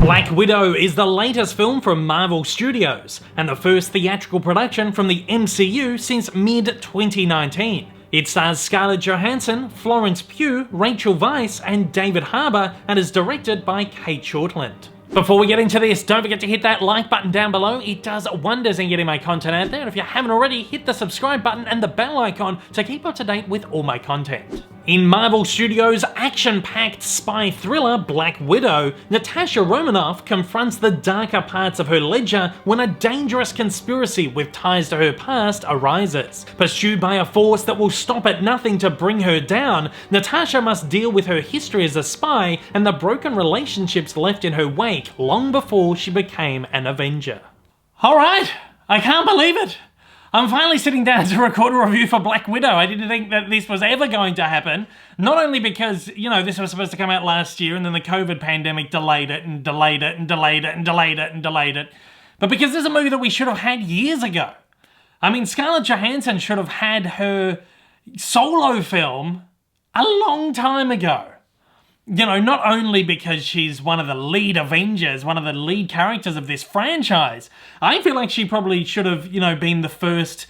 Black Widow is the latest film from Marvel Studios, and the first theatrical production from the MCU since mid-2019. It stars Scarlett Johansson, Florence Pugh, Rachel Weisz, and David Harbour, and is directed by Cate Shortland. Before we get into this, don't forget to hit that like button down below. It does wonders in getting my content out there, and if you haven't already, hit the subscribe button and the bell icon to keep up to date with all my content. In Marvel Studios' action-packed spy thriller Black Widow, Natasha Romanoff confronts the darker parts of her ledger when a dangerous conspiracy with ties to her past arises. Pursued by a force that will stop at nothing to bring her down, Natasha must deal with her history as a spy and the broken relationships left in her wake long before she became an Avenger. Alright, I can't believe it! I'm finally sitting down to record a review for Black Widow. I didn't think that this was ever going to happen. Not only because, you know, this was supposed to come out last year and then the COVID pandemic delayed it and delayed it and delayed it and delayed it and delayed it, but because this is a movie that we should have had years ago. I mean, Scarlett Johansson should have had her solo film a long time ago. You know, not only because she's one of the lead Avengers, one of the lead characters of this franchise, I feel like she probably should have, you know, been the first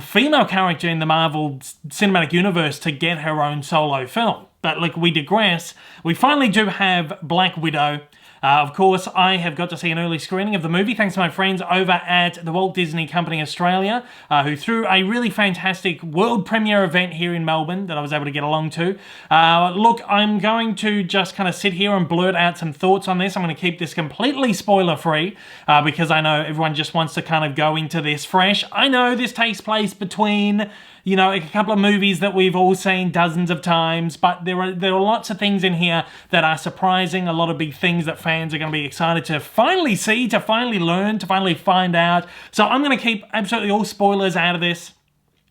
female character in the Marvel Cinematic Universe to get her own solo film. But look, we digress. We finally do have Black Widow. Of course, I have got to see an early screening of the movie thanks to my friends over at the Walt Disney Company Australia, who threw a really fantastic world premiere event here in Melbourne that I was able to get along to. Look, I'm going to just kind of sit here and blurt out some thoughts on this. I'm going to keep this completely spoiler-free because I know everyone just wants to kind of go into this fresh. I know this takes place between, you know, a couple of movies that we've all seen dozens of times, but there are lots of things in here that are surprising, a lot of big things that fans are going to be excited to finally see, to finally learn, to finally find out. So I'm going to keep absolutely all spoilers out of this,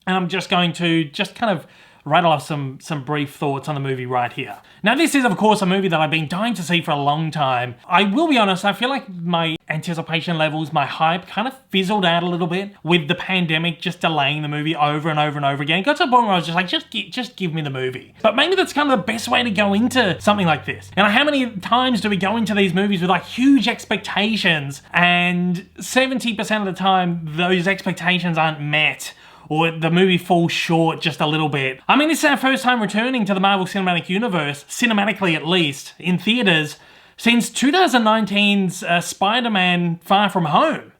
and I'm just going to kind of rattle off some brief thoughts on the movie right here. Now, this is, of course, a movie that I've been dying to see for a long time. I will be honest, I feel like my anticipation levels, my hype, kind of fizzled out a little bit with the pandemic just delaying the movie over and over and over again. It got to a point where I was just like, just give me the movie. But maybe that's kind of the best way to go into something like this. And how many times do we go into these movies with like huge expectations, and 70% of the time, those expectations aren't met, or the movie falls short just a little bit. I mean, this is our first time returning to the Marvel Cinematic Universe, cinematically at least, in theaters, since 2019's Spider-Man Far From Home.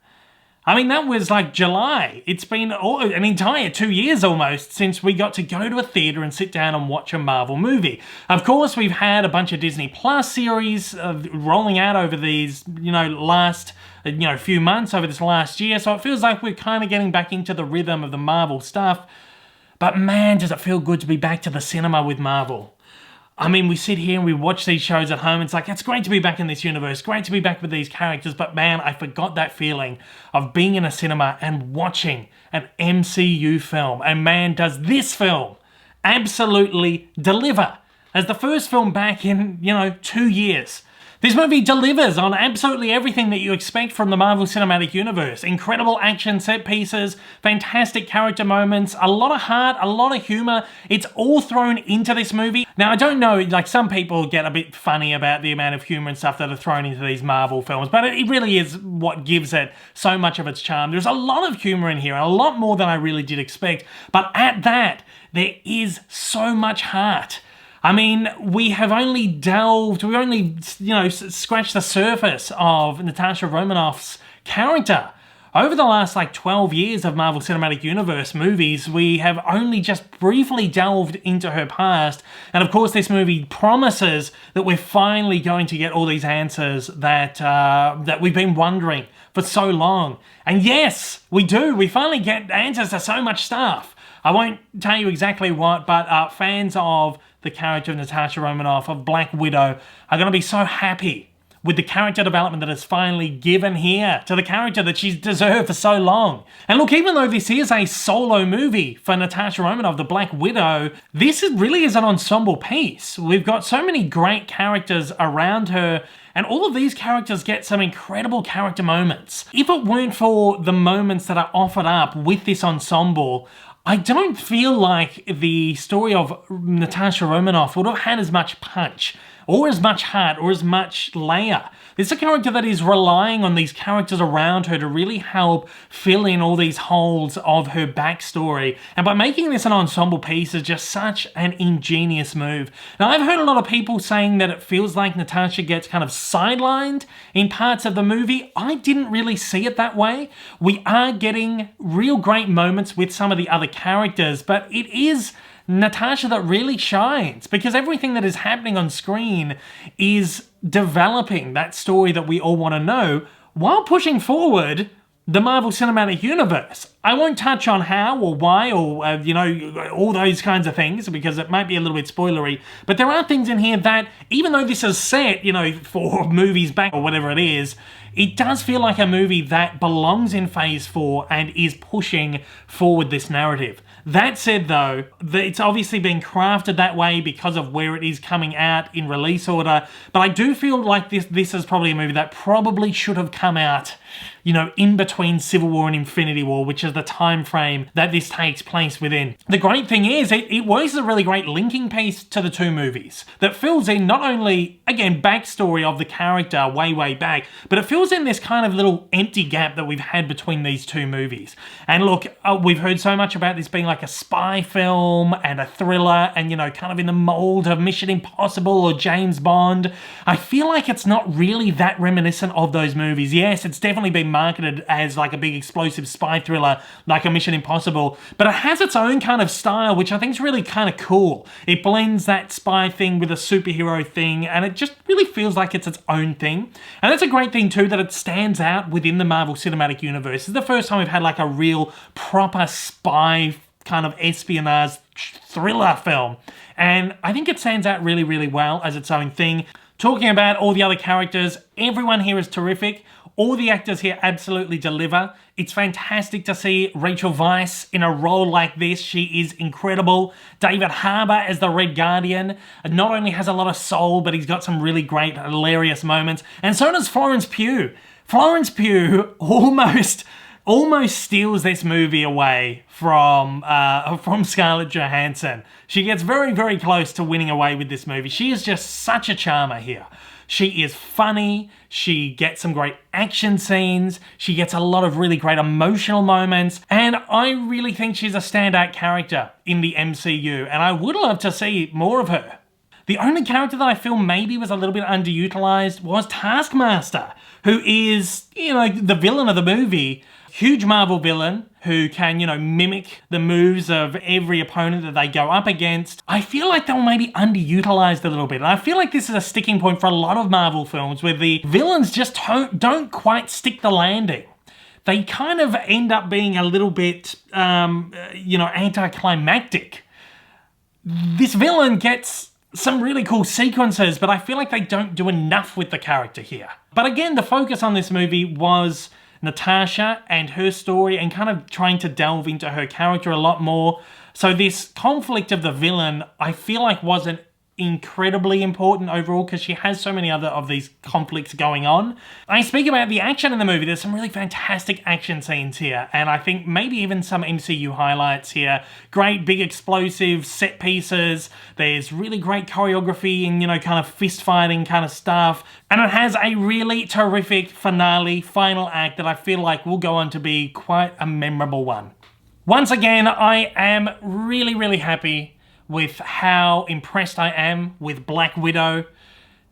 I mean, that was like July. It's been an entire 2 years almost since we got to go to a theater and sit down and watch a Marvel movie. Of course, we've had a bunch of Disney Plus series rolling out over these, last few months, over this last year, so it feels like we're kind of getting back into the rhythm of the Marvel stuff. But man, does it feel good to be back to the cinema with Marvel. I mean, we sit here and we watch these shows at home. It's like, it's great to be back in this universe, great to be back with these characters, but man, I forgot that feeling of being in a cinema and watching an MCU film. And man, does this film absolutely deliver. As the first film back in, 2 years. This movie delivers on absolutely everything that you expect from the Marvel Cinematic Universe. Incredible action set pieces, fantastic character moments, a lot of heart, a lot of humor. It's all thrown into this movie. Now, I don't know, like some people get a bit funny about the amount of humor and stuff that are thrown into these Marvel films, but it really is what gives it so much of its charm. There's a lot of humor in here, a lot more than I really did expect, but at that, there is so much heart. I mean, we only scratched the surface of Natasha Romanoff's character. Over the last 12 years of Marvel Cinematic Universe movies, we have only just briefly delved into her past. And of course, this movie promises that we're finally going to get all these answers that we've been wondering for so long. And yes, we do. We finally get answers to so much stuff. I won't tell you exactly what, but fans of the character of Natasha Romanoff, of Black Widow, are going to be so happy with the character development that is finally given here to the character that she's deserved for so long. And look, even though this is a solo movie for Natasha Romanoff, the Black Widow, this really is an ensemble piece. We've got so many great characters around her, and all of these characters get some incredible character moments. If it weren't for the moments that are offered up with this ensemble, I don't feel like the story of Natasha Romanoff would have had as much punch, or as much heart, or as much layer. It's a character that is relying on these characters around her to really help fill in all these holes of her backstory. And by making this an ensemble piece is just such an ingenious move. Now, I've heard a lot of people saying that it feels like Natasha gets kind of sidelined in parts of the movie. I didn't really see it that way. We are getting real great moments with some of the other characters, but it is Natasha that really shines, because everything that is happening on screen is developing that story that we all want to know while pushing forward the Marvel Cinematic Universe. I won't touch on how or why or, all those kinds of things, because it might be a little bit spoilery, but there are things in here that, even though this is set, for movies back or whatever it is, it does feel like a movie that belongs in Phase 4 and is pushing forward this narrative. That said, though, it's obviously been crafted that way because of where it is coming out in release order, but I do feel like this is probably a movie that probably should have come out, in between Civil War and Infinity War, which is the time frame that this takes place within. The great thing is, it works as a really great linking piece to the two movies that fills in not only, again, backstory of the character way back, but it fills in this kind of little empty gap that we've had between these two movies. And look, we've heard so much about this being like a spy film and a thriller and, kind of in the mold of Mission Impossible or James Bond. I feel like it's not really that reminiscent of those movies. Yes, it's definitely been marketed as like a big explosive spy thriller like a Mission Impossible, but it has its own kind of style, which I think is really kind of cool. It blends that spy thing with a superhero thing, and it just really feels like it's its own thing. And that's a great thing too, that it stands out within the Marvel Cinematic Universe. This is the first time we've had like a real proper spy kind of espionage thriller film, and I think it stands out really well as its own thing. Talking about all the other characters, everyone here is terrific. All the actors here absolutely deliver. It's fantastic to see Rachel Weisz in a role like this. She is incredible. David Harbour as the Red Guardian not only has a lot of soul, but he's got some really great, hilarious moments. And so does Florence Pugh. Florence Pugh almost steals this movie away from Scarlett Johansson. She gets very close to winning away with this movie. She is just such a charmer here. She is funny, she gets some great action scenes, she gets a lot of really great emotional moments, and I really think she's a standout character in the MCU, and I would love to see more of her. The only character that I feel maybe was a little bit underutilized was Taskmaster, who is, the villain of the movie. Huge Marvel villain who can, mimic the moves of every opponent that they go up against. I feel like they were maybe underutilized a little bit. And I feel like this is a sticking point for a lot of Marvel films where the villains just don't quite stick the landing. They kind of end up being a little bit, anticlimactic. This villain gets some really cool sequences, but I feel like they don't do enough with the character here. But again, the focus on this movie was Natasha and her story and kind of trying to delve into her character a lot more. So this conflict of the villain, I feel like wasn't incredibly important overall because she has so many other of these conflicts going on. I speak about the action in the movie. There's some really fantastic action scenes here, and I think maybe even some MCU highlights here. Great big explosive set pieces. There's really great choreography and, kind of fist fighting kind of stuff. And it has a really terrific finale, final act that I feel like will go on to be quite a memorable one. Once again, I am really happy with how impressed I am with Black Widow.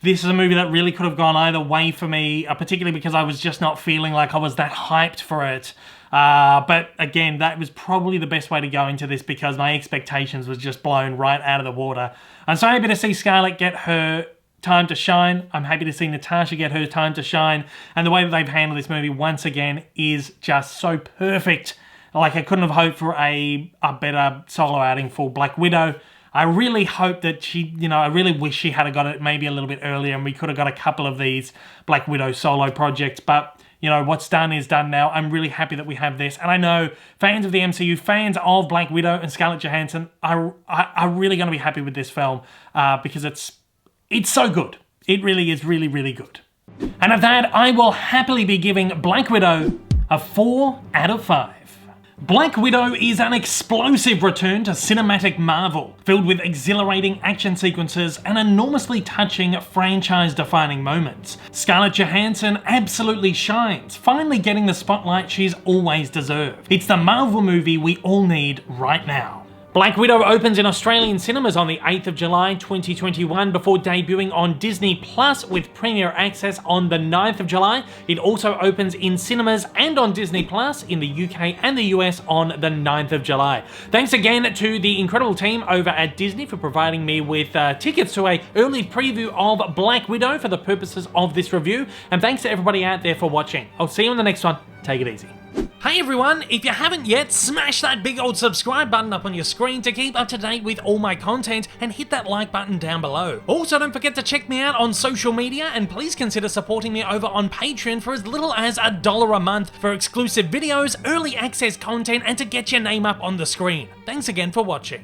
This is a movie that really could have gone either way for me, particularly because I was just not feeling like I was that hyped for it. But again, that was probably the best way to go into this because my expectations was just blown right out of the water. I'm so happy to see Scarlett get her time to shine. I'm happy to see Natasha get her time to shine. And the way that they've handled this movie once again is just so perfect. Like, I couldn't have hoped for a better solo outing for Black Widow. I really hope that she, I really wish she had got it maybe a little bit earlier and we could have got a couple of these Black Widow solo projects. But, what's done is done now. I'm really happy that we have this. And I know fans of the MCU, fans of Black Widow and Scarlett Johansson are really going to be happy with this film because it's so good. It really is really good. And of that, I will happily be giving Black Widow a 4 out of 5. Black Widow is an explosive return to cinematic Marvel, filled with exhilarating action sequences and enormously touching franchise-defining moments. Scarlett Johansson absolutely shines, finally getting the spotlight she's always deserved. It's the Marvel movie we all need right now. Black Widow opens in Australian cinemas on the 8th of July 2021 before debuting on Disney Plus with premiere access on the 9th of July. It also opens in cinemas and on Disney Plus in the UK and the US on the 9th of July. Thanks again to the incredible team over at Disney for providing me with tickets to an early preview of Black Widow for the purposes of this review, and thanks to everybody out there for watching. I'll see you in the next one. Take it easy. Hey everyone, if you haven't yet, smash that big old subscribe button up on your screen to keep up to date with all my content, and hit that like button down below. Also, don't forget to check me out on social media, and please consider supporting me over on Patreon for as little as $1 a month for exclusive videos, early access content, and to get your name up on the screen. Thanks again for watching.